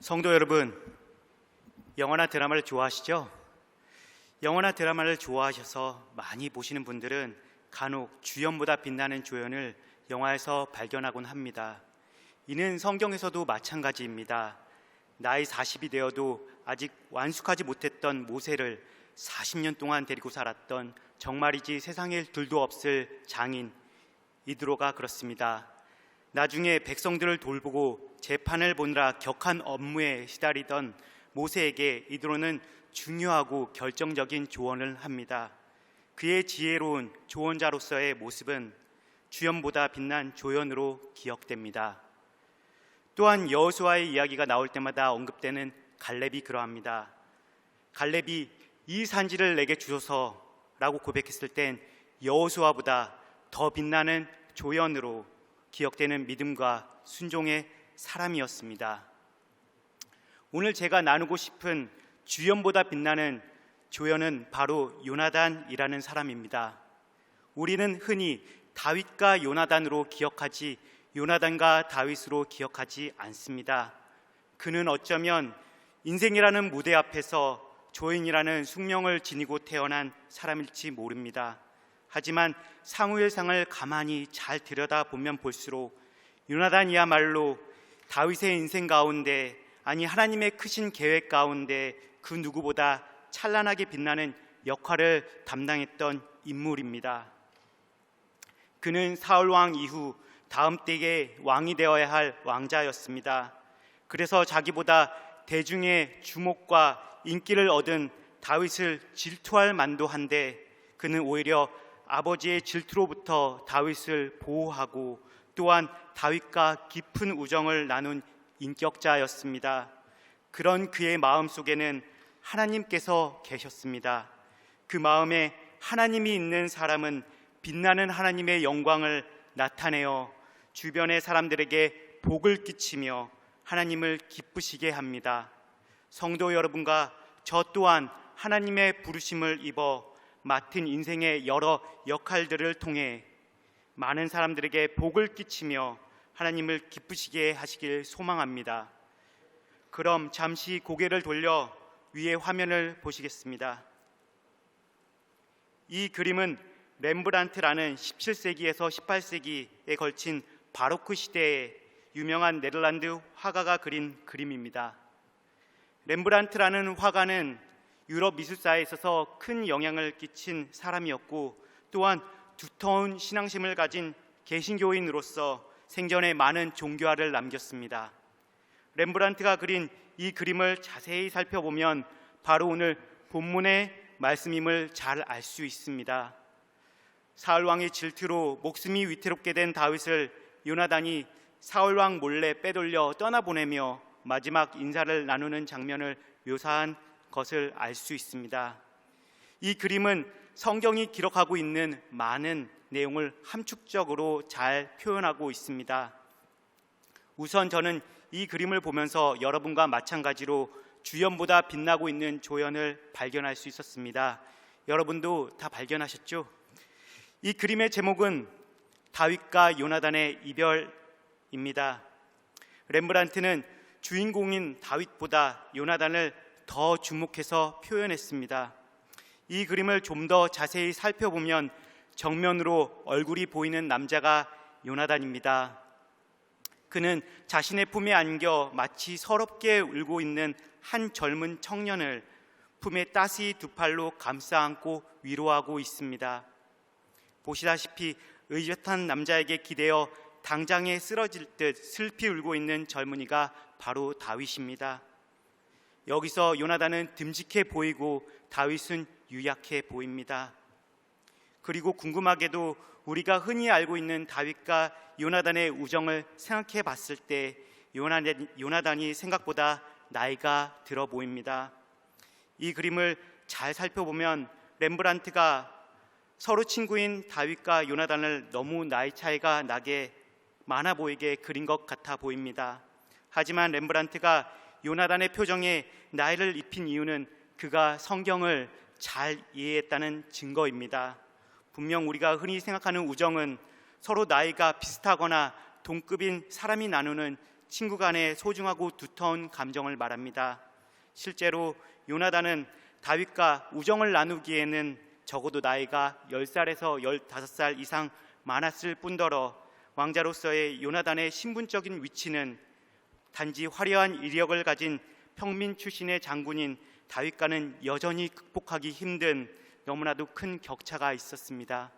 성도 여러분, 영화나 드라마를 좋아하시죠? 영화나 드라마를 좋아하셔서 많이 보시는 분들은 간혹 주연보다 빛나는 조연을 영화에서 발견하곤 합니다. 이는 성경에서도 마찬가지입니다. 나이 40이 되어도 아직 완숙하지 못했던 모세를 40년 동안 데리고 살았던 정말이지 세상에 둘도 없을 장인 이드로가 그렇습니다. 나중에 백성들을 돌보고 재판을 보느라 격한 업무에 시달리던 모세에게 이드로는 중요하고 결정적인 조언을 합니다. 그의 지혜로운 조언자로서의 모습은 주연보다 빛난 조연으로 기억됩니다. 또한 여호수아의 이야기가 나올 때마다 언급되는 갈렙이 그러합니다. 갈렙이 이 산지를 내게 주소서라고 고백했을 땐 여호수아보다 더 빛나는 조연으로 기억되는 믿음과 순종의 사람이었습니다. 오늘 제가 나누고 싶은 주연보다 빛나는 조연은 바로 요나단이라는 사람입니다. 우리는 흔히 다윗과 요나단으로 기억하지 요나단과 다윗으로 기억하지 않습니다. 그는 어쩌면 인생이라는 무대 앞에서 조연이라는 숙명을 지니고 태어난 사람일지 모릅니다. 하지만 사무엘상을 가만히 잘 들여다보면 볼수록 요나단이야말로 다윗의 인생 가운데, 아니 하나님의 크신 계획 가운데 그 누구보다 찬란하게 빛나는 역할을 담당했던 인물입니다. 그는 사울왕 이후 다음 때에 왕이 되어야 할 왕자였습니다. 그래서 자기보다 대중의 주목과 인기를 얻은 다윗을 질투할 만도 한데 그는 오히려 아버지의 질투로부터 다윗을 보호하고 또한 다윗과 깊은 우정을 나눈 인격자였습니다. 그런 그의 마음속에는 하나님께서 계셨습니다. 그 마음에 하나님이 있는 사람은 빛나는 하나님의 영광을 나타내어 주변의 사람들에게 복을 끼치며 하나님을 기쁘시게 합니다. 성도 여러분과 저 또한 하나님의 부르심을 입어 맡은 인생의 여러 역할들을 통해 많은 사람들에게 복을 끼치며 하나님을 기쁘시게 하시길 소망합니다. 그럼 잠시 고개를 돌려 위의 화면을 보시겠습니다. 이 그림은 렘브란트라는 17세기에서 18세기에 걸친 바로크 시대의 유명한 네덜란드 화가가 그린 그림입니다. 렘브란트라는 화가는 유럽 미술사에 있어서 큰 영향을 끼친 사람이었고 또한 두터운 신앙심을 가진 개신교인으로서 생전에 많은 종교화를 남겼습니다. 렘브란트가 그린 이 그림을 자세히 살펴보면 바로 오늘 본문의 말씀임을 잘 알 수 있습니다. 사울왕의 질투로 목숨이 위태롭게 된 다윗을 요나단이 사울왕 몰래 빼돌려 떠나보내며 마지막 인사를 나누는 장면을 묘사한 것을 알 수 있습니다. 이 그림은 성경이 기록하고 있는 많은 내용을 함축적으로 잘 표현하고 있습니다. 우선 저는 이 그림을 보면서 여러분과 마찬가지로 주연보다 빛나고 있는 조연을 발견할 수 있었습니다. 여러분도 다 발견하셨죠? 이 그림의 제목은 다윗과 요나단의 이별입니다. 렘브란트는 주인공인 다윗보다 요나단을 더 주목해서 표현했습니다. 이 그림을 좀 더 자세히 살펴보면 정면으로 얼굴이 보이는 남자가 요나단입니다. 그는 자신의 품에 안겨 마치 서럽게 울고 있는 한 젊은 청년을 품에 따스히 두 팔로 감싸 안고 위로하고 있습니다. 보시다시피 의젓한 남자에게 기대어 당장에 쓰러질 듯 슬피 울고 있는 젊은이가 바로 다윗입니다. 여기서 요나단은 듬직해 보이고 다윗은 유약해 보입니다. 그리고 궁금하게도 우리가 흔히 알고 있는 다윗과 요나단의 우정을 생각해 봤을 때 요나단이 생각보다 나이가 들어 보입니다. 이 그림을 잘 살펴보면 렘브란트가 서로 친구인 다윗과 요나단을 너무 나이 차이가 나게 많아 보이게 그린 것 같아 보입니다. 하지만 렘브란트가 요나단의 표정에 나이를 입힌 이유는 그가 성경을 잘 이해했다는 증거입니다. 분명 우리가 흔히 생각하는 우정은 서로 나이가 비슷하거나 동급인 사람이 나누는 친구 간의 소중하고 두터운 감정을 말합니다. 실제로 요나단은 다윗과 우정을 나누기에는 적어도 나이가 10살에서 15살 이상 많았을 뿐더러 왕자로서의 요나단의 신분적인 위치는 단지 화려한 이력을 가진 평민 출신의 장군인 다윗과는 여전히 극복하기 힘든 너무나도 큰 격차가 있었습니다.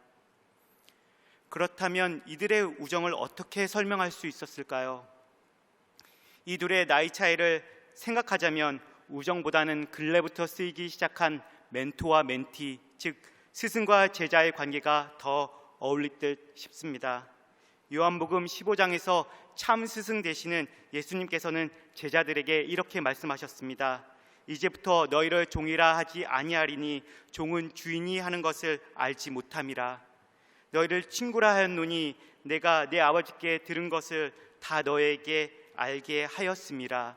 그렇다면 이들의 우정을 어떻게 설명할 수 있었을까요? 이 둘의 나이 차이를 생각하자면 우정보다는 근래부터 쓰이기 시작한 멘토와 멘티, 즉 스승과 제자의 관계가 더 어울릴 듯 싶습니다. 요한복음 15장에서 참 스승 되시는 예수님께서는 제자들에게 이렇게 말씀하셨습니다. 이제부터 너희를 종이라 하지 아니하리니 종은 주인이 하는 것을 알지 못함이라. 너희를 친구라 하였노니 내가 내 아버지께 들은 것을 다 너에게 알게 하였음이라.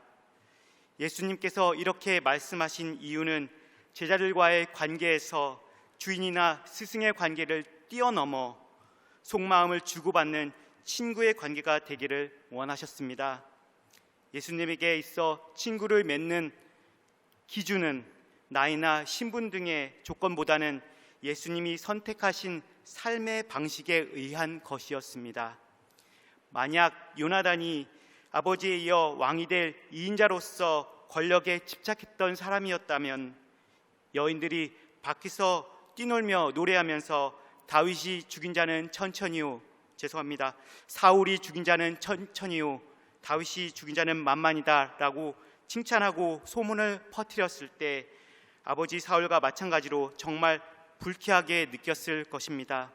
예수님께서 이렇게 말씀하신 이유는 제자들과의 관계에서 주인이나 스승의 관계를 뛰어넘어 속마음을 주고받는 친구의 관계가 되기를 원하셨습니다. 예수님에게 있어 친구를 맺는 기준은 나이나 신분 등의 조건보다는 예수님이 선택하신 삶의 방식에 의한 것이었습니다. 만약 요나단이 아버지에 이어 왕이 될 2인자로서 권력에 집착했던 사람이었다면 여인들이 밖에서 뛰놀며 노래하면서 다윗이 죽인 자는 천천히요, 사울이 죽인 자는 천천히요, 다윗이 죽인 자는 만만이다 라고 칭찬하고 소문을 퍼뜨렸을 때 아버지 사울과 마찬가지로 정말 불쾌하게 느꼈을 것입니다.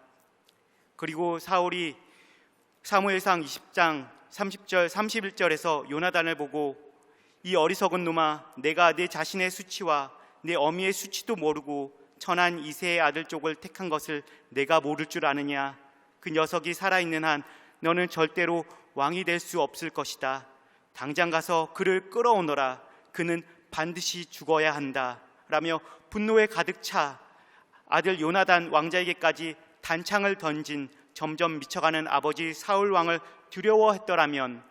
그리고 사울이 사무엘상 20장 30절 31절에서 요나단을 보고 이 어리석은 놈아, 내가 내 자신의 수치와 내 어미의 수치도 모르고 천한 이새의 아들 쪽을 택한 것을 내가 모를 줄 아느냐. 그 녀석이 살아있는 한 너는 절대로 왕이 될 수 없을 것이다. 당장 가서 그를 끌어오너라. 그는 반드시 죽어야 한다 라며 분노에 가득 차 아들 요나단 왕자에게까지 단창을 던진 점점 미쳐가는 아버지 사울 왕을 두려워했더라면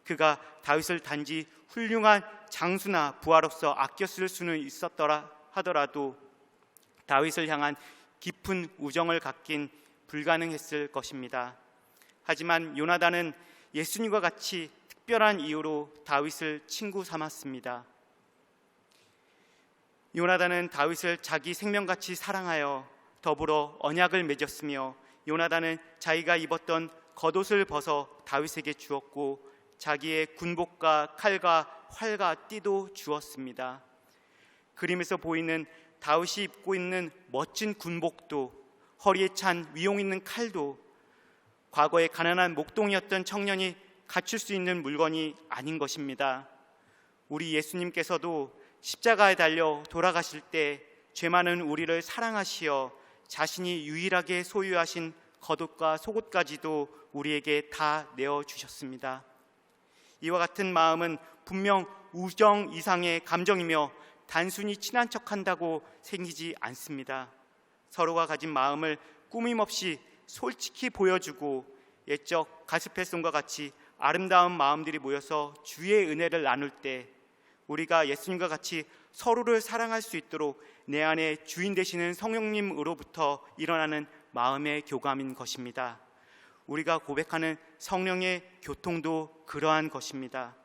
그가 다윗을 단지 훌륭한 장수나 부하로서 아껴 쓸 수는 있었더라 하더라도 다윗을 향한 깊은 우정을 갖긴 불가능했을 것입니다. 하지만 요나단은 예수님과 같이 특별한 이유로 다윗을 친구 삼았습니다. 요나단은 다윗을 자기 생명같이 사랑하여 더불어 언약을 맺었으며 요나단은 자기가 입었던 겉옷을 벗어 다윗에게 주었고 자기의 군복과 칼과 활과 띠도 주었습니다. 그림에서 보이는 다윗이 입고 있는 멋진 군복도 허리에 찬 위용 있는 칼도 과거에 가난한 목동이었던 청년이 갖출 수 있는 물건이 아닌 것입니다. 우리 예수님께서도 십자가에 달려 돌아가실 때 죄 많은 우리를 사랑하시어 자신이 유일하게 소유하신 겉옷과 속옷까지도 우리에게 다 내어주셨습니다. 이와 같은 마음은 분명 우정 이상의 감정이며 단순히 친한 척한다고 생기지 않습니다. 서로가 가진 마음을 꾸밈없이 솔직히 보여주고 옛적 가스펠송과 같이 아름다운 마음들이 모여서 주의 은혜를 나눌 때 우리가 예수님과 같이 서로를 사랑할 수 있도록 내 안에 주인 되시는 성령님으로부터 일어나는 마음의 교감인 것입니다. 우리가 고백하는 성령의 교통도 그러한 것입니다.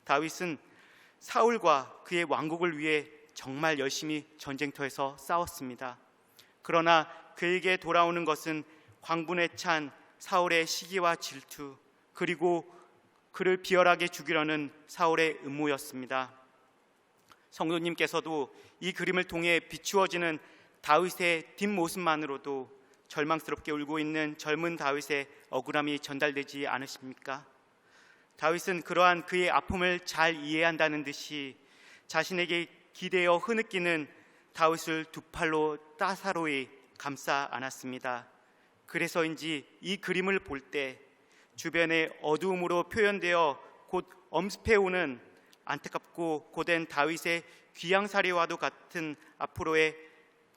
다윗은 사울과 그의 왕국을 위해 정말 열심히 전쟁터에서 싸웠습니다. 그러나 그에게 돌아오는 것은 광분에 찬 사울의 시기와 질투, 그리고 그를 비열하게 죽이려는 사울의 음모였습니다. 성도님께서도 이 그림을 통해 비추어지는 다윗의 뒷모습만으로도 절망스럽게 울고 있는 젊은 다윗의 억울함이 전달되지 않으십니까? 다윗은 그러한 그의 아픔을 잘 이해한다는 듯이 자신에게 기대어 흐느끼는 다윗을 두 팔로 따사로이 감싸 안았습니다. 그래서인지 이 그림을 볼 때 주변의 어두움으로 표현되어 곧 엄습해오는 안타깝고 고된 다윗의 귀양살이와도 같은 앞으로의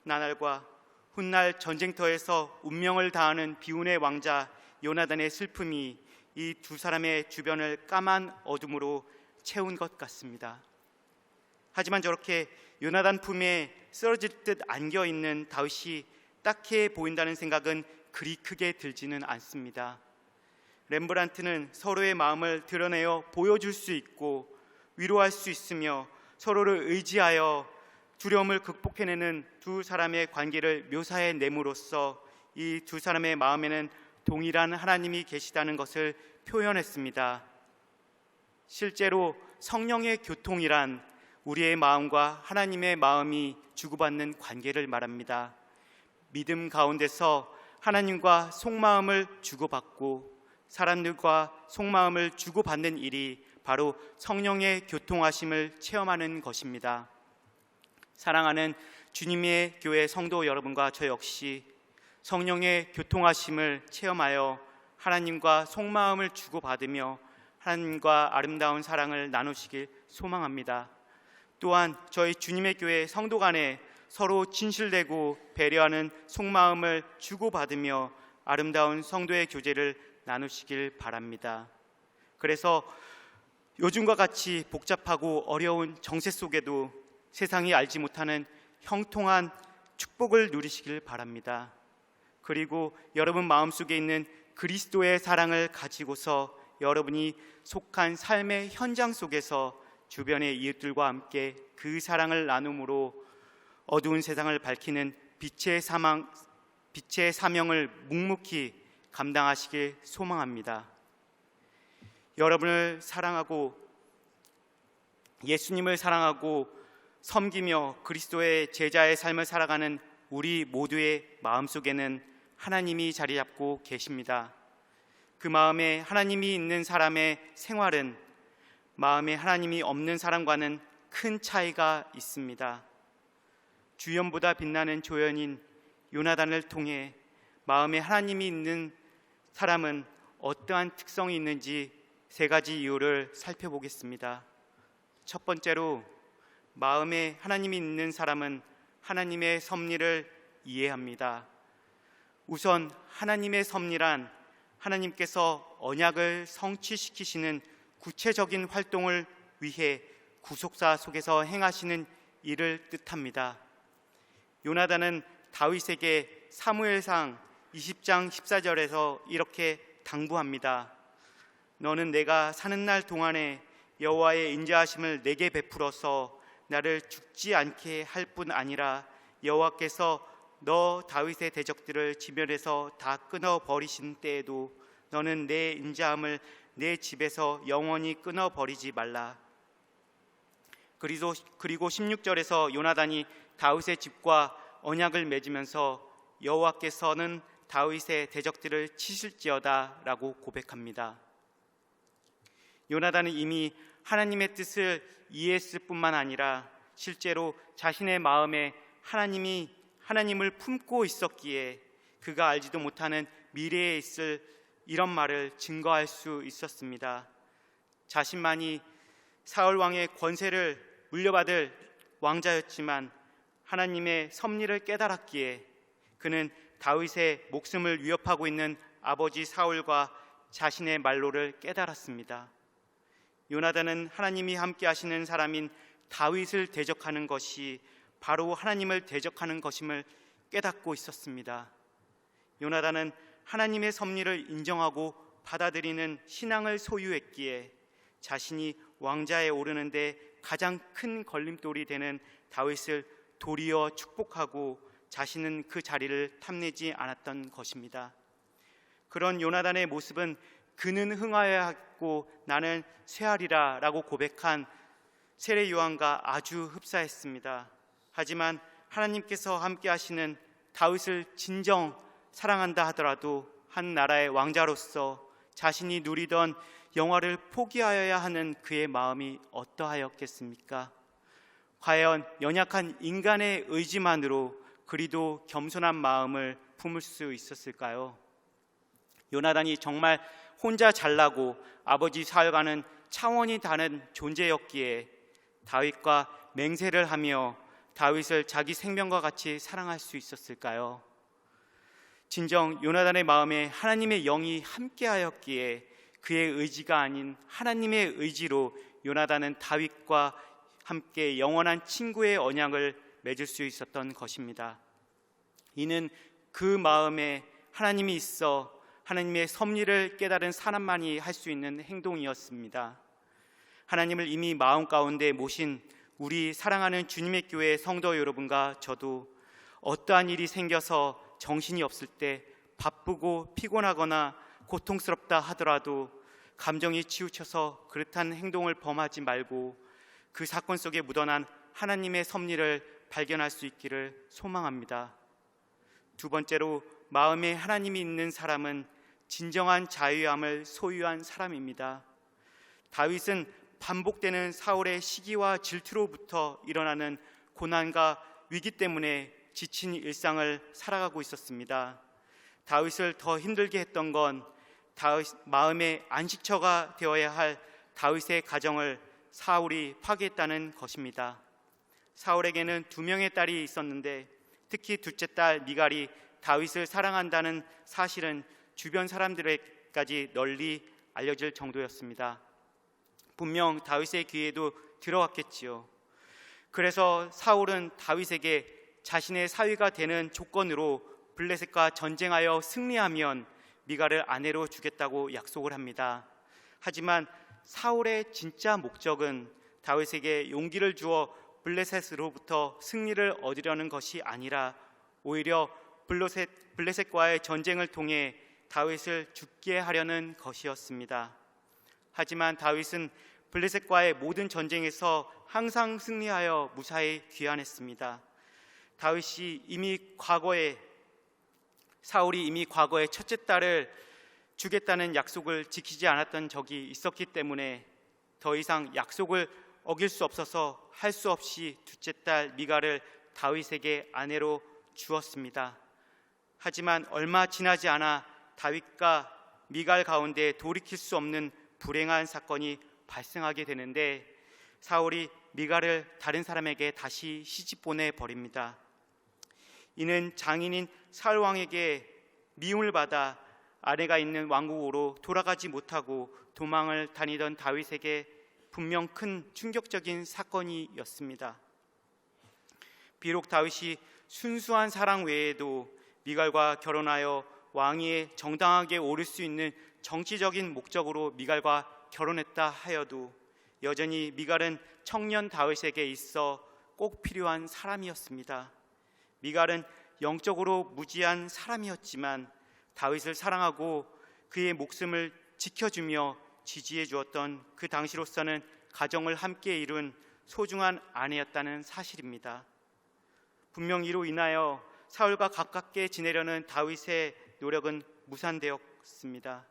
나날과 훗날 전쟁터에서 운명을 다하는 비운의 왕자 요나단의 슬픔이 이 두 사람의 주변을 까만 어둠으로 채운 것 같습니다. 하지만 저렇게 요나단 품에 쓰러질 듯 안겨 있는 다윗이 딱해 보인다는 생각은 그리 크게 들지는 않습니다. 렘브란트는 서로의 마음을 드러내어 보여줄 수 있고 위로할 수 있으며 서로를 의지하여 두려움을 극복해내는 두 사람의 관계를 묘사해 내므로써 이 두 사람의 마음에는 동일한 하나님이 계시다는 것을 표현했습니다. 실제로 성령의 교통이란 우리의 마음과 하나님의 마음이 주고받는 관계를 말합니다. 믿음 가운데서 하나님과 속마음을 주고받고 사람들과 속마음을 주고받는 일이 바로 성령의 교통하심을 체험하는 것입니다. 사랑하는 주님의 교회 성도 여러분과 저 역시 성령의 교통하심을 체험하여 하나님과 속마음을 주고받으며 하나님과 아름다운 사랑을 나누시길 소망합니다. 또한 저희 주님의 교회 성도 간에 서로 진실되고 배려하는 속마음을 주고받으며 아름다운 성도의 교제를 나누시길 바랍니다. 그래서 요즘과 같이 복잡하고 어려운 정세 속에도 세상이 알지 못하는 형통한 축복을 누리시길 바랍니다. 그리고 여러분 마음속에 있는 그리스도의 사랑을 가지고서 여러분이 속한 삶의 현장 속에서 주변의 이웃들과 함께 그 사랑을 나눔으로 어두운 세상을 밝히는 빛의 사명을 묵묵히 감당하시길 소망합니다. 여러분을 사랑하고 예수님을 사랑하고 섬기며 그리스도의 제자의 삶을 살아가는 우리 모두의 마음속에는 하나님이 자리 잡고 계십니다. 그 마음에 하나님이 있는 사람의 생활은 마음에 하나님이 없는 사람과는 큰 차이가 있습니다. 주연보다 빛나는 조연인 요나단을 통해 마음에 하나님이 있는 사람은 어떠한 특성이 있는지 세 가지 이유를 살펴보겠습니다. 첫 번째로, 마음에 하나님이 있는 사람은 하나님의 섭리를 이해합니다. 우선 하나님의 섭리란 하나님께서 언약을 성취시키시는 구체적인 활동을 위해 구속사 속에서 행하시는 일을 뜻합니다. 요나단은 다윗에게 사무엘상 20장 14절에서 이렇게 당부합니다. 너는 내가 사는 날 동안에 여호와의 인자하심을 내게 베풀어서 나를 죽지 않게 할 뿐 아니라 여호와께서 너 다윗의 대적들을 지면에서 다 끊어버리신 때에도 너는 내 인자함을 내 집에서 영원히 끊어버리지 말라. 그리고 16절에서 요나단이 다윗의 집과 언약을 맺으면서 여호와께서는 다윗의 대적들을 치실지어다 라고 고백합니다. 요나단은 이미 하나님의 뜻을 이해했을 뿐만 아니라 실제로 자신의 마음에 하나님을 품고 있었기에 그가 알지도 못하는 미래에 있을 이런 말을 증거할 수 있었습니다. 자신만이 사울 왕의 권세를 물려받을 왕자였지만 하나님의 섭리를 깨달았기에 그는 다윗의 목숨을 위협하고 있는 아버지 사울과 자신의 말로를 깨달았습니다. 요나단은 하나님이 함께 하시는 사람인 다윗을 대적하는 것이 바로 하나님을 대적하는 것임을 깨닫고 있었습니다. 요나단은 하나님의 섭리를 인정하고 받아들이는 신앙을 소유했기에 자신이 왕자에 오르는데 가장 큰 걸림돌이 되는 다윗을 도리어 축복하고 자신은 그 자리를 탐내지 않았던 것입니다. 그런 요나단의 모습은 그는 흥하여야 하고 나는 쇠하리라 라고 고백한 세례 요한과 아주 흡사했습니다. 하지만 하나님께서 함께 하시는 다윗을 진정 사랑한다 하더라도 한 나라의 왕자로서 자신이 누리던 영화를 포기하여야 하는 그의 마음이 어떠하였겠습니까? 과연 연약한 인간의 의지만으로 그리도 겸손한 마음을 품을 수 있었을까요? 요나단이 정말 혼자 잘나고 아버지 사울과는 차원이 다른 존재였기에 다윗과 맹세를 하며 다윗을 자기 생명과 같이 사랑할 수 있었을까요? 진정 요나단의 마음에 하나님의 영이 함께하였기에 그의 의지가 아닌 하나님의 의지로 요나단은 다윗과 함께 영원한 친구의 언약을 맺을 수 있었던 것입니다. 이는 그 마음에 하나님이 있어 하나님의 섭리를 깨달은 사람만이 할 수 있는 행동이었습니다. 하나님을 이미 마음 가운데 모신 우리 사랑하는 주님의 교회 성도 여러분과 저도 어떠한 일이 생겨서 정신이 없을 때 바쁘고 피곤하거나 고통스럽다 하더라도 감정이 치우쳐서 그릇한 행동을 범하지 말고 그 사건 속에 묻어난 하나님의 섭리를 발견할 수 있기를 소망합니다. 두 번째로, 마음에 하나님이 있는 사람은 진정한 자유함을 소유한 사람입니다. 다윗은 반복되는 사울의 시기와 질투로부터 일어나는 고난과 위기 때문에 지친 일상을 살아가고 있었습니다. 다윗을 더 힘들게 했던 건 마음의 안식처가 되어야 할 다윗의 가정을 사울이 파괴했다는 것입니다. 사울에게는 2명의 딸이 있었는데 특히 둘째 딸 미갈이 다윗을 사랑한다는 사실은 주변 사람들에게까지 널리 알려질 정도였습니다. 분명 다윗의 귀에도 들어왔겠지요. 그래서 사울은 다윗에게 자신의 사위가 되는 조건으로 블레셋과 전쟁하여 승리하면 미갈을 아내로 주겠다고 약속을 합니다. 하지만 사울의 진짜 목적은 다윗에게 용기를 주어 블레셋으로부터 승리를 얻으려는 것이 아니라 오히려 블레셋과의 전쟁을 통해 다윗을 죽게 하려는 것이었습니다. 하지만 다윗은 블레셋과의 모든 전쟁에서 항상 승리하여 무사히 귀환했습니다. 사울이 이미 과거에 첫째 딸을 주겠다는 약속을 지키지 않았던 적이 있었기 때문에 더 이상 약속을 어길 수 없어서 할 수 없이 둘째 딸 미갈을 다윗에게 아내로 주었습니다. 하지만 얼마 지나지 않아 다윗과 미갈 가운데 돌이킬 수 없는 불행한 사건이 발생하게 되는데 사울이 미갈을 다른 사람에게 다시 시집 보내버립니다. 이는 장인인 사울 왕에게 미움을 받아 아내가 있는 왕국으로 돌아가지 못하고 도망을 다니던 다윗에게 분명 큰 충격적인 사건이었습니다. 비록 다윗이 순수한 사랑 외에도 미갈과 결혼하여 왕위에 정당하게 오를 수 있는 정치적인 목적으로 미갈과 결혼했다 하여도 여전히 미갈은 청년 다윗에게 있어 꼭 필요한 사람이었습니다. 미갈은 영적으로 무지한 사람이었지만 다윗을 사랑하고 그의 목숨을 지켜주며 지지해 주었던 그 당시로서는 가정을 함께 이룬 소중한 아내였다는 사실입니다. 분명 이로 인하여 사울과 가깝게 지내려는 다윗의 노력은 무산되었습니다.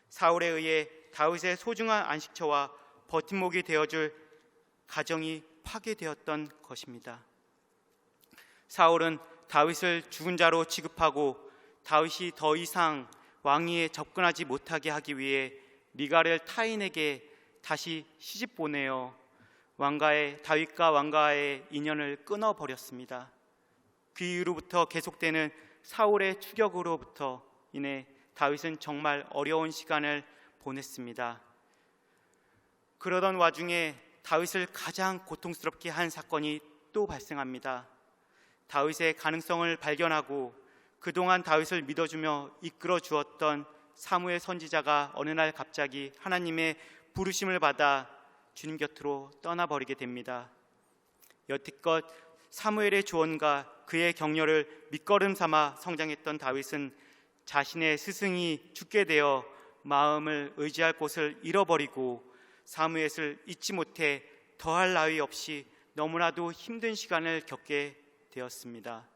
사울에 의해 다윗의 소중한 안식처와 버팀목이 되어줄 가정이 파괴되었던 것입니다. 사울은 다윗을 죽은 자로 취급하고 다윗이 더 이상 왕위에 접근하지 못하게 하기 위해 미갈을 타인에게 다시 시집 보내어 다윗과 왕가의 인연을 끊어버렸습니다. 그 이후로부터 계속되는 사울의 추격으로부터 인해 다윗은 정말 어려운 시간을 보냈습니다. 그러던 와중에 다윗을 가장 고통스럽게 한 사건이 또 발생합니다. 다윗의 가능성을 발견하고 그동안 다윗을 믿어주며 이끌어 주었던 사무엘 선지자가 어느 날 갑자기 하나님의 부르심을 받아 주님 곁으로 떠나버리게 됩니다. 여태껏 사무엘의 조언과 그의 격려를 밑거름 삼아 성장했던 다윗은 자신의 스승이 죽게 되어 마음을 의지할 곳을 잃어버리고 사무엘을 잊지 못해 더할 나위 없이 너무나도 힘든 시간을 겪게 되었습니다.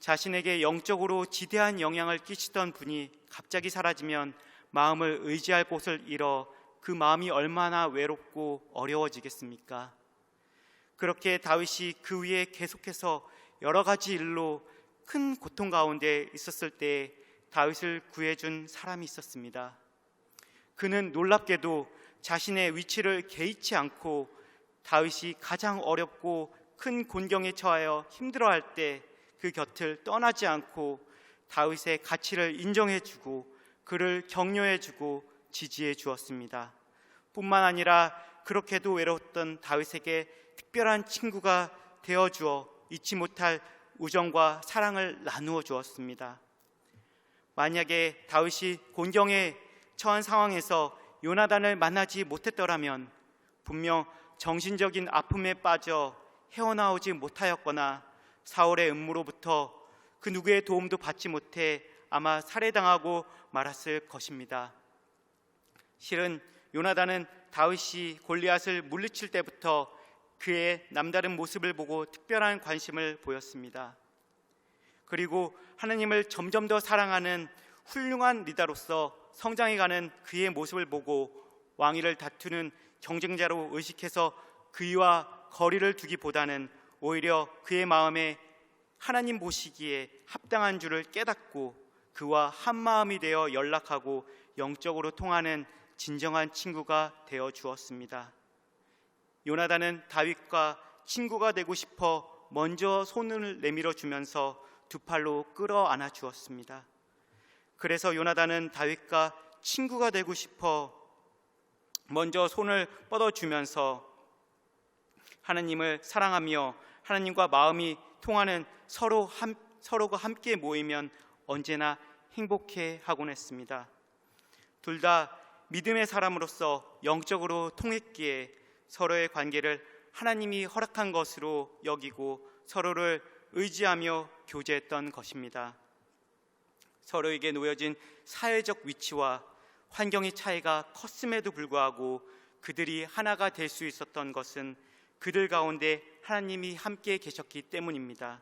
자신에게 영적으로 지대한 영향을 끼치던 분이 갑자기 사라지면 마음을 의지할 곳을 잃어 그 마음이 얼마나 외롭고 어려워지겠습니까? 그렇게 다윗이 그 위에 계속해서 여러 가지 일로 큰 고통 가운데 있었을 때 다윗을 구해준 사람이 있었습니다. 그는 놀랍게도 자신의 위치를 개의치 않고 다윗이 가장 어렵고 큰 곤경에 처하여 힘들어할 때 그 곁을 떠나지 않고 다윗의 가치를 인정해주고 그를 격려해주고 지지해 주었습니다. 뿐만 아니라 그렇게도 외로웠던 다윗에게 특별한 친구가 되어주어 잊지 못할 우정과 사랑을 나누어 주었습니다. 만약에 다윗이 곤경에 처한 상황에서 요나단을 만나지 못했더라면 분명 정신적인 아픔에 빠져 헤어나오지 못하였거나 사울의 음모로부터 그 누구의 도움도 받지 못해 아마 살해당하고 말았을 것입니다. 실은 요나단은 다윗이 골리앗을 물리칠 때부터 그의 남다른 모습을 보고 특별한 관심을 보였습니다. 그리고 하나님을 점점 더 사랑하는 훌륭한 리더로서 성장해가는 그의 모습을 보고 왕위를 다투는 경쟁자로 의식해서 그와 거리를 두기보다는 오히려 그의 마음에 하나님 보시기에 합당한 줄을 깨닫고 그와 한마음이 되어 연락하고 영적으로 통하는 진정한 친구가 되어 주었습니다. 요나단은 다윗과 친구가 되고 싶어 먼저 손을 내밀어 주면서 두 팔로 끌어안아 주었습니다. 그래서 요나단은 다윗과 친구가 되고 싶어 먼저 손을 뻗어주면서 하나님을 사랑하며 하나님과 마음이 통하는 서로가 함께 모이면 언제나 행복해하곤 했습니다. 둘 다 믿음의 사람으로서 영적으로 통했기에 서로의 관계를 하나님이 허락한 것으로 여기고 서로를 의지하며 교제했던 것입니다. 서로에게 놓여진 사회적 위치와 환경의 차이가 컸음에도 불구하고 그들이 하나가 될 수 있었던 것은 그들 가운데 하나님이 함께 계셨기 때문입니다.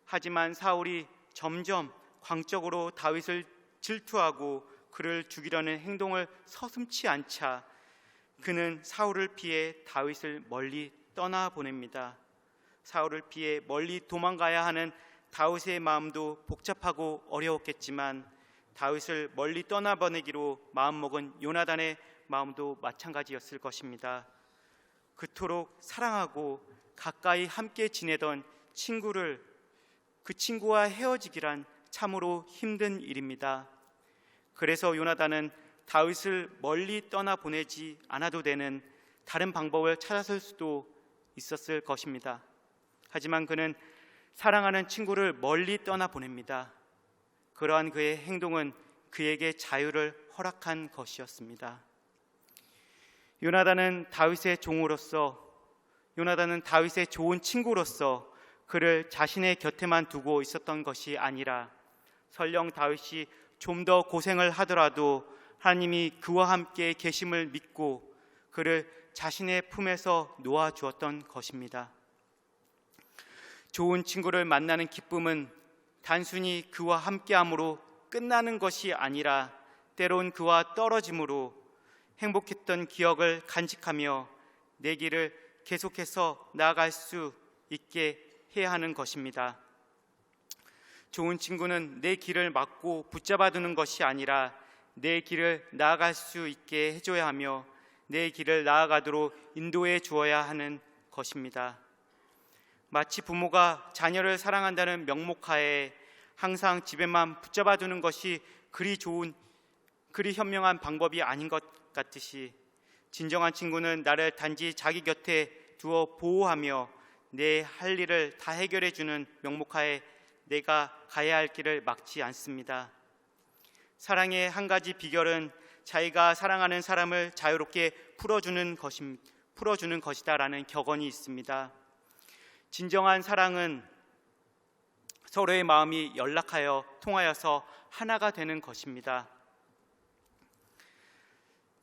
하지만 사울이 점점 광적으로 다윗을 질투하고 그를 죽이려는 행동을 서슴지 않자 그는 사울을 피해 다윗을 멀리 떠나보냅니다. 사울을 피해 멀리 도망가야 하는 다윗의 마음도 복잡하고 어려웠겠지만 다윗을 멀리 떠나보내기로 마음먹은 요나단의 마음도 마찬가지였을 것입니다. 그토록 사랑하고 가까이 함께 지내던 친구를 그 친구와 헤어지기란 참으로 힘든 일입니다. 그래서 요나단은 다윗을 멀리 떠나보내지 않아도 되는 다른 방법을 찾았을 수도 있었을 것입니다. 하지만 그는 사랑하는 친구를 멀리 떠나보냅니다. 그러한 그의 행동은 그에게 자유를 허락한 것이었습니다. 요나단은 다윗의 종으로서, 요나단은 다윗의 좋은 친구로서 그를 자신의 곁에만 두고 있었던 것이 아니라 설령 다윗이 좀 더 고생을 하더라도 하나님이 그와 함께 계심을 믿고 그를 자신의 품에서 놓아주었던 것입니다. 좋은 친구를 만나는 기쁨은 단순히 그와 함께함으로 끝나는 것이 아니라 때론 그와 떨어짐으로 행복했던 기억을 간직하며 내 길을 계속해서 나아갈 수 있게 해야 하는 것입니다. 좋은 친구는 내 길을 막고 붙잡아두는 것이 아니라 내 길을 나아갈 수 있게 해줘야 하며 내 길을 나아가도록 인도해 주어야 하는 것입니다. 마치 부모가 자녀를 사랑한다는 명목하에 항상 집에만 붙잡아두는 것이 그리 현명한 방법이 아닌 것 같듯이 진정한 친구는 나를 단지 자기 곁에 두어 보호하며 내 할 일을 다 해결해 주는 명목하에 내가 가야 할 길을 막지 않습니다. 사랑의 한 가지 비결은 자기가 사랑하는 사람을 자유롭게 풀어주는 것이다라는 격언이 있습니다. 진정한 사랑은 서로의 마음이 연락하여 통하여서 하나가 되는 것입니다.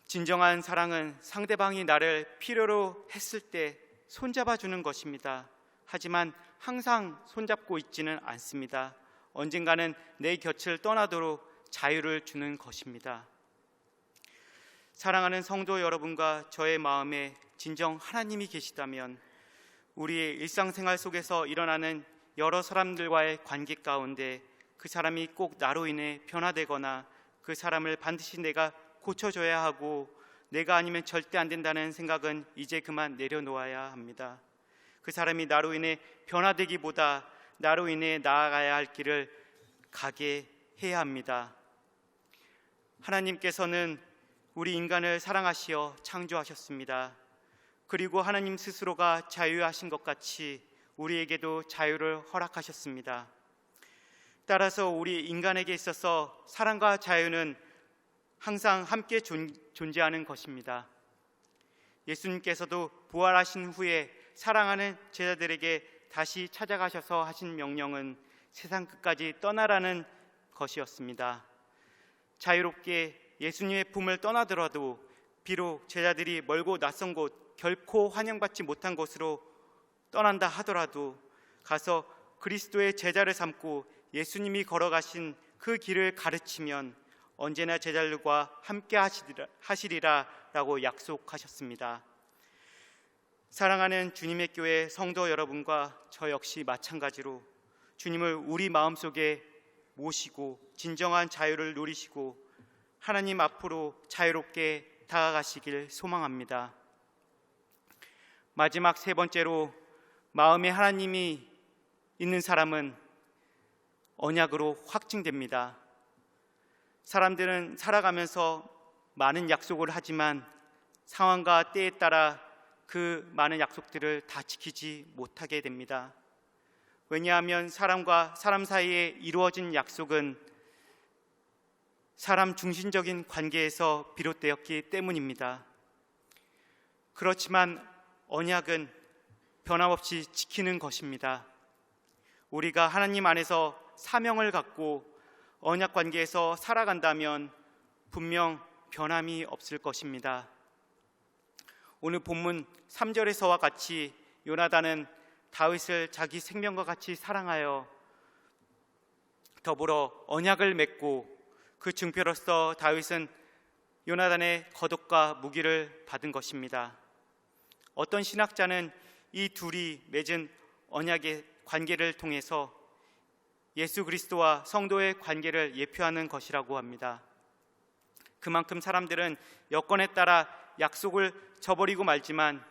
진정한 사랑은 상대방이 나를 필요로 했을 때 손잡아주는 것입니다. 하지만 항상 손잡고 있지는 않습니다. 언젠가는 내 곁을 떠나도록 자유를 주는 것입니다. 사랑하는 성도 여러분과 저의 마음에 진정 하나님이 계시다면 우리의 일상생활 속에서 일어나는 여러 사람들과의 관계 가운데 그 사람이 꼭 나로 인해 변화되거나 그 사람을 반드시 내가 고쳐줘야 하고 내가 아니면 절대 안 된다는 생각은 이제 그만 내려놓아야 합니다. 그 사람이 나로 인해 변화되기보다 나로 인해 나아가야 할 길을 가게 해야 합니다. 하나님께서는 우리 인간을 사랑하시어 창조하셨습니다. 그리고 하나님 스스로가 자유하신 것 같이 우리에게도 자유를 허락하셨습니다. 따라서 우리 인간에게 있어서 사랑과 자유는 항상 함께 존재하는 것입니다. 예수님께서도 부활하신 후에 사랑하는 제자들에게 다시 찾아가셔서 하신 명령은 세상 끝까지 떠나라는 것이었습니다. 자유롭게 예수님의 품을 떠나더라도 비록 제자들이 멀고 낯선 곳, 결코 환영받지 못한 곳으로 떠난다 하더라도 가서 그리스도의 제자를 삼고 예수님이 걸어가신 그 길을 가르치면 언제나 제자들과 함께 하시리라라고 약속하셨습니다. 사랑하는 주님의 교회 성도 여러분과 저 역시 마찬가지로 주님을 우리 마음속에 모시고 진정한 자유를 누리시고 하나님 앞으로 자유롭게 다가가시길 소망합니다. 마지막 세 번째로, 마음에 하나님이 있는 사람은 언약으로 확증됩니다. 사람들은 살아가면서 많은 약속을 하지만 상황과 때에 따라 그 많은 약속들을 다 지키지 못하게 됩니다. 왜냐하면 사람과 사람 사이에 이루어진 약속은 사람 중심적인 관계에서 비롯되었기 때문입니다. 그렇지만 언약은 변함없이 지키는 것입니다. 우리가 하나님 안에서 사명을 갖고 언약 관계에서 살아간다면 분명 변함이 없을 것입니다. 오늘 본문 3절에서와 같이 요나단은 다윗을 자기 생명과 같이 사랑하여 더불어 언약을 맺고 그 증표로서 다윗은 요나단의 겉옷과 무기를 받은 것입니다. 어떤 신학자는 이 둘이 맺은 언약의 관계를 통해서 예수 그리스도와 성도의 관계를 예표하는 것이라고 합니다. 그만큼 사람들은 여건에 따라 약속을 저버리고 말지만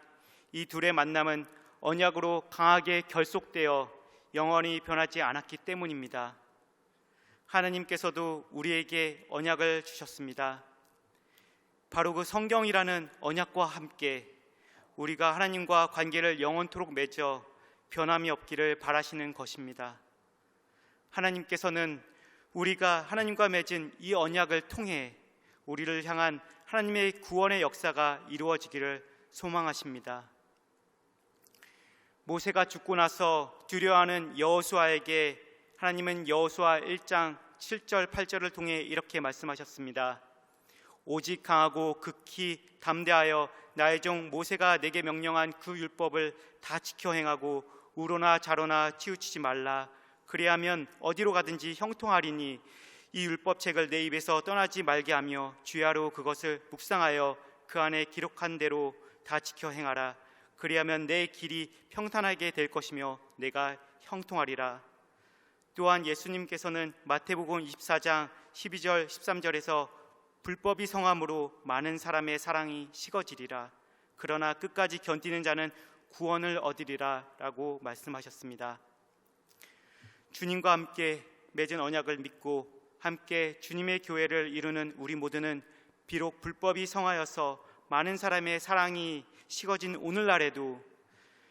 이 둘의 만남은 언약으로 강하게 결속되어 영원히 변하지 않았기 때문입니다. 하나님께서도 우리에게 언약을 주셨습니다. 바로 그 성경이라는 언약과 함께 우리가 하나님과 관계를 영원토록 맺어 변함이 없기를 바라시는 것입니다. 하나님께서는 우리가 하나님과 맺은 이 언약을 통해 우리를 향한 하나님의 구원의 역사가 이루어지기를 소망하십니다. 모세가 죽고 나서 두려워하는 여호수아에게 하나님은 여호수아 1장 7절 8절을 통해 이렇게 말씀하셨습니다. 오직 강하고 극히 담대하여 나의 종 모세가 내게 명령한 그 율법을 다 지켜 행하고 우로나 좌로나 치우치지 말라. 그리하면 어디로 가든지 형통하리니 이 율법책을 내 입에서 떠나지 말게 하며 주야로 그것을 묵상하여 그 안에 기록한 대로 다 지켜 행하라. 그리하면 내 길이 평탄하게 될 것이며 내가 형통하리라. 또한 예수님께서는 마태복음 24장 12절 13절에서 불법이 성함으로 많은 사람의 사랑이 식어지리라. 그러나 끝까지 견디는 자는 구원을 얻으리라 라고 말씀하셨습니다. 주님과 함께 맺은 언약을 믿고 함께 주님의 교회를 이루는 우리 모두는 비록 불법이 성하여서 많은 사람의 사랑이 식어진 오늘날에도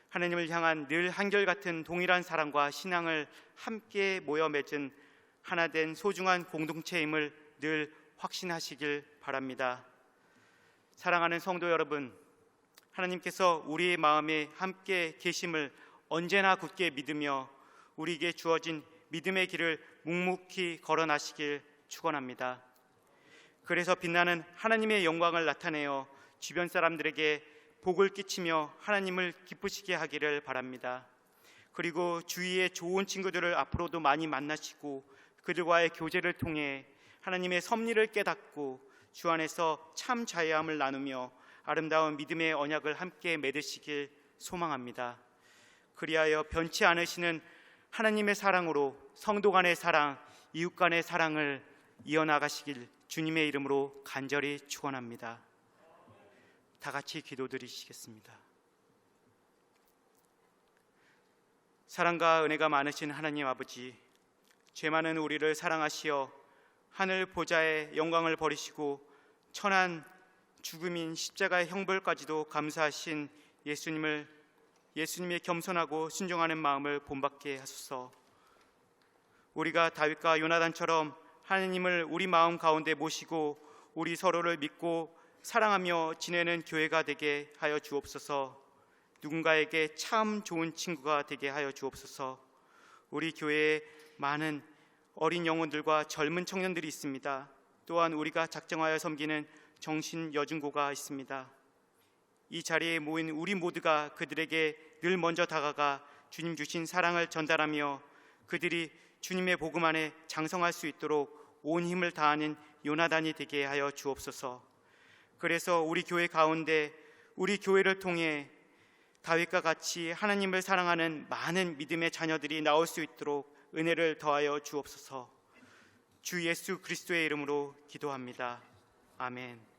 하나님을 향한 늘 한결같은 동일한 사랑과 신앙을 함께 모여 맺은 하나된 소중한 공동체임을 늘 확신하시길 바랍니다. 사랑하는 성도 여러분, 하나님께서 우리의 마음에 함께 계심을 언제나 굳게 믿으며 우리에게 주어진 믿음의 길을 묵묵히 걸어나시길 축원합니다. 그래서 빛나는 하나님의 영광을 나타내어 주변 사람들에게 복을 끼치며 하나님을 기쁘시게 하기를 바랍니다. 그리고 주위의 좋은 친구들을 앞으로도 많이 만나시고 그들과의 교제를 통해 하나님의 섭리를 깨닫고 주 안에서 참 자유함을 나누며 아름다운 믿음의 언약을 함께 맺으시길 소망합니다. 그리하여 변치 않으시는 하나님의 사랑으로 성도 간의 사랑, 이웃 간의 사랑을 이어나가시길 주님의 이름으로 간절히 축원합니다. 다 같이 기도드리시겠습니다. 사랑과 은혜가 많으신 하나님 아버지, 죄 많은 우리를 사랑하시어 하늘 보좌의 영광을 버리시고 천한 죽음인 십자가의 형벌까지도 감수하신 예수님의 겸손하고 순종하는 마음을 본받게 하소서. 우리가 다윗과 요나단처럼 하느님을 우리 마음 가운데 모시고 우리 서로를 믿고 사랑하며 지내는 교회가 되게 하여 주옵소서. 누군가에게 참 좋은 친구가 되게 하여 주옵소서. 우리 교회에 많은 어린 영혼들과 젊은 청년들이 있습니다. 또한 우리가 작정하여 섬기는 정신 여중고가 있습니다. 이 자리에 모인 우리 모두가 그들에게 늘 먼저 다가가 주님 주신 사랑을 전달하며 그들이 주님의 복음 안에 장성할 수 있도록 온 힘을 다하는 요나단이 되게 하여 주옵소서. 그래서 우리 교회 가운데 우리 교회를 통해 다윗과 같이 하나님을 사랑하는 많은 믿음의 자녀들이 나올 수 있도록 은혜를 더하여 주옵소서. 주 예수 그리스도의 이름으로 기도합니다. 아멘.